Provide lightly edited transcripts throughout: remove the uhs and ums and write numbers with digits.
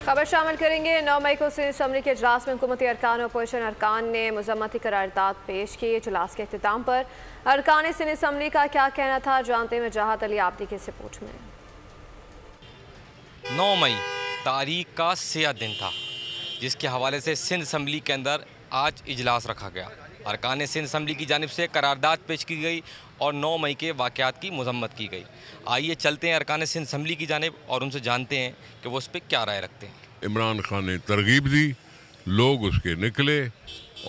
खबर शामिल करेंगे। 9 मई को सिंध असम्बली के इजलास में हुकूमती अरकान और अपोजिशन अरकान ने मजम्मती करारदाद पेश की। इजलास के अख्तिताम पर अरकान सिंध असम्बली का क्या कहना था, जानते हैं वजाहत अली आब्दी की रिपोर्ट में। 9 मई तारीख का सिया दिन था, जिसके हवाले से सिंध असम्बली के अंदर आज इजलास रखा गया। अरकान सिंध असम्बली की जानिब से करारदाद पेश की गई और 9 मई के वाक़यात की मजम्मत की गई। आइए चलते हैं अरकान सिंध असम्बली की जानिब और उनसे जानते हैं कि वो उस पर क्या राय रखते हैं। इमरान खान ने तरगीब दी, लोग उसके निकले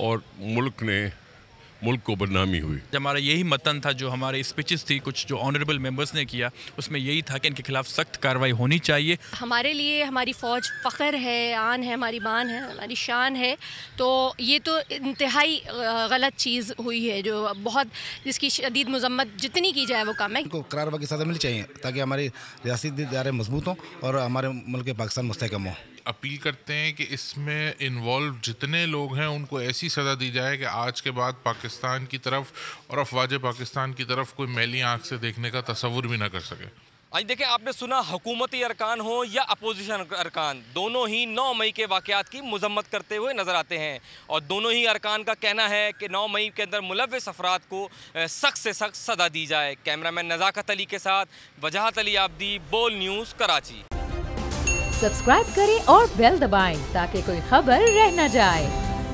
और मुल्क को बदनामी हुई। हमारा यही मतन था, जो हमारे स्पीचेस थी कुछ जो ऑनरेबल मेंबर्स ने किया, उसमें यही था कि इनके खिलाफ सख्त कार्रवाई होनी चाहिए। हमारे लिए हमारी फ़ौज फ़ख्र है, आन है, हमारी मान है, हमारी शान है। तो ये तो इंतहाई गलत चीज़ हुई है, जो बहुत जिसकी शदीद मजम्मत जितनी की जाए वो कम है। इनको करारवा की सज़ा मिलनी चाहिए ताकि हमारी रियासती इदारे मजबूत हों और हमारे मुल्क पाकिस्तान मुस्तहकम हो। अपील करते हैं कि इसमें इन्वॉल्व जितने लोग हैं उनको ऐसी सज़ा दी जाए कि आज के बाद पाकिस्तान की तरफ और अफवाज पाकिस्तान की तरफ कोई मैली आंख से देखने का तसव्वुर भी ना कर सके। आज देखिए, आपने सुना, हुकूमती अरकान हो या अपोजिशन अरकान, दोनों ही 9 मई के वाक़यात की मजम्मत करते हुए नज़र आते हैं और दोनों ही अरकान का कहना है कि 9 मई के अंदर मुलव्विस अफराद को सख्त से सख्त सज़ा दी जाए। कैमरामैन नज़ाकत अली के साथ वजाहत अली आब्दी, बोल न्यूज़, कराची। सब्सक्राइब करें और बेल दबाएं ताकि कोई खबर रह न जाए।